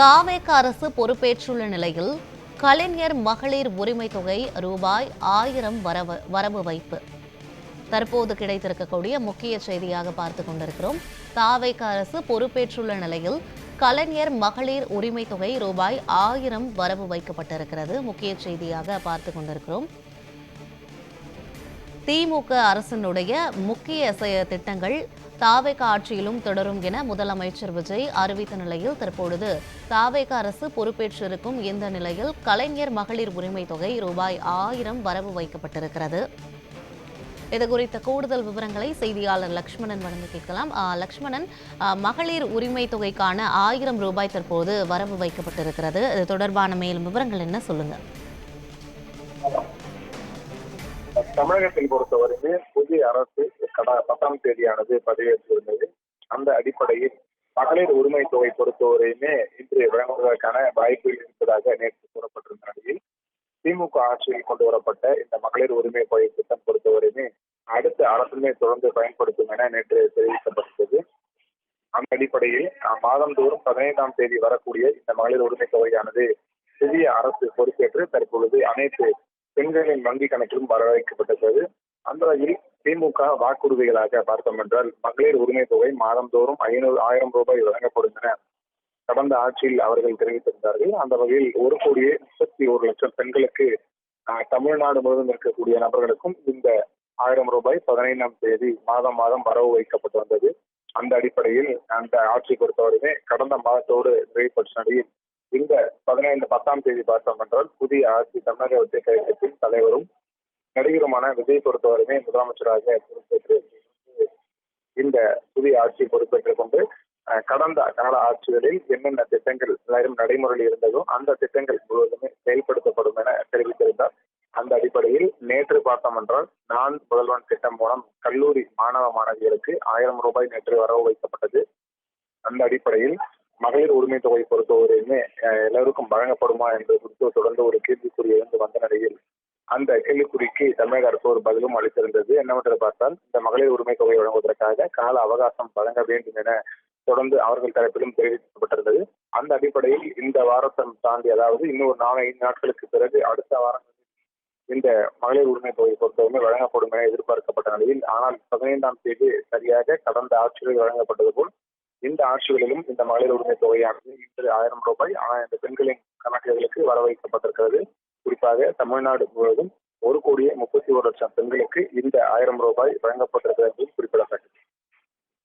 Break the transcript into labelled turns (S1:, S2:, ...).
S1: தாவேக அரசு பொறுப்பேற்றுள்ள நிலையில் கலைஞர் மகளிர் உரிமை தொகை ரூபாய் 1000 வரவு வைப்பு தற்போது கிடைத்திருக்கக்கூடிய முக்கிய செய்தியாக பார்த்துக் கொண்டிருக்கிறோம். தாவேக அரசு பொறுப்பேற்றுள்ள நிலையில் கலைஞர் மகளிர் உரிமை தொகை ரூபாய் 1000 வரவு வைக்கப்பட்டிருக்கிறது. முக்கிய செய்தியாக பார்த்துக் கொண்டிருக்கிறோம். திமுக அரசினுடைய முக்கிய திட்டங்கள் தாவேக ஆட்சியிலும் தொடரும் என முதலமைச்சர் விஜய் அறிவித்த நிலையில் தற்பொழுது தாவேக அரசு பொறுப்பேற்றிருக்கும் இந்த நிலையில் கலைஞர் மகளிர் உரிமை தொகை ரூபாய் 1000 வரவு வைக்கப்பட்டிருக்கிறது. இதுகுறித்த கூடுதல் விவரங்களை செய்தியாளர் லக்ஷ்மணன் வழங்கி கேட்கலாம். லக்ஷ்மணன், மகளிர் உரிமை தொகைக்கான 1000 ரூபாய் தற்போது வரவு வைக்கப்பட்டிருக்கிறது. இது தொடர்பான மேலும் விவரங்கள் என்ன, சொல்லுங்க.
S2: தமிழகத்தை பொறுத்தவரையுமே புதிய அரசு 10ஆம் தேதியானது பதவியேற்றிருந்தது. அந்த அடிப்படையில் மகளிர் உரிமை தொகை பொறுத்தவரையுமே இன்று வழங்குவதற்கான வாய்ப்புகள் இருப்பதாக நேற்று கூறப்பட்டிருந்த நிலையில் திமுக ஆட்சியில் கொண்டு வரப்பட்ட இந்த மகளிர் உரிமை தொகை திட்டம் பொறுத்தவரையுமே அடுத்த அரசுமே தொடர்ந்து பயன்படுத்தும் என நேற்று தெரிவிக்கப்பட்டது. அந்த அடிப்படையில் மாதந்தோறும் 15ஆம் தேதி வரக்கூடிய இந்த மகளிர் உரிமை தொகையானது புதிய அரசு பொறுப்பேற்று தற்பொழுது அனைத்து பெண்களின் வங்கி கணக்கிலும் வரவைக்கப்பட்டது. அந்த வகையில் திமுக வாக்குறுதிகளாக பார்த்தோம் என்றால் மகளிர் உரிமை தொகை மாதந்தோறும் 1000 ரூபாய் வழங்கப்படும் என கடந்த ஆட்சியில் அவர்கள் தெரிவித்திருந்தார்கள். அந்த வகையில் 1,31,00,000 பெண்களுக்கு தமிழ்நாடு முழுவதும் இருக்கக்கூடிய நபர்களுக்கும் இந்த 1000 ரூபாய் 15ஆம் தேதி மாதம் வரவு வைக்கப்பட்டு வந்தது. அந்த அடிப்படையில் அந்த ஆட்சி பொறுத்தவரையுமே கடந்த மாதத்தோடு நிறைவுபட்ட நிலையில் இந்த 10ஆம் தேதி பார்த்தோம் என்றால் புதிய ஆட்சி தமிழக வெற்றி கழகத்தின் தலைவரும் நடிகருமான விஜய் பொறுத்தவரையுமே முதலமைச்சராக பொறுப்பேற்று இந்த புதிய ஆட்சி பொறுப்பேற்றுக் கொண்டு கடந்த கால ஆட்சிகளில் என்னென்ன திட்டங்கள் நடைமுறையில் இருந்ததோ அந்த திட்டங்கள் முழுவதுமே செயல்படுத்தப்படும் என தெரிவித்திருந்தார். அந்த அடிப்படையில் நேற்று பார்த்தோம் என்றால் நான் முதல்வன் திட்டம் மூலம் கல்லூரி மாணவ மாணவியருக்கு 1000 ரூபாய் நேற்று வரவு வைக்கப்பட்டது. அந்த அடிப்படையில் மகளிர் உரிமை தொகை பொறுத்தவரையுமே எல்லோருக்கும் வழங்கப்படுமா என்று குறித்து தொடர்ந்து ஒரு கேள்விக்குறி இருந்து வந்த நிலையில் அந்த கேள்விக்குறிக்கு தமிழக அரசு ஒரு பதிலும் அளித்திருந்தது. என்னவென்று பார்த்தால் இந்த மகளிர் உரிமை தொகை வழங்குவதற்காக கால அவகாசம் வழங்க வேண்டும் என தொடர்ந்து அவர்கள் தரப்பிலும் தெரிவிக்கப்பட்டிருந்தது. அந்த அடிப்படையில் இந்த வாரத்தை தாண்டி, அதாவது இன்னொரு 4-5 நாட்களுக்கு பிறகு அடுத்த வாரம் இந்த மகளிர் உரிமை தொகை பொறுத்தவரை வழங்கப்படும் என எதிர்பார்க்கப்பட்ட நிலையில், ஆனால் 15ஆம் தேதி சரியாக கடந்த ஆட்சிகளில் வழங்கப்பட்டது போல் இந்த ஆட்சிகளிலும் இந்த மகளிர் உரிமை தொகையானது இன்று 1000 ரூபாய் ஆனால் இந்த பெண்களின் கணக்குகளுக்கு வர வைக்கப்பட்டிருக்கிறது. குறிப்பாக தமிழ்நாடு முழுவதும் 1,31,00,000 பெண்களுக்கு இந்த 1000 ரூபாய் வழங்கப்பட்டிருக்கிறது என்பது குறிப்பிடத்தக்கது.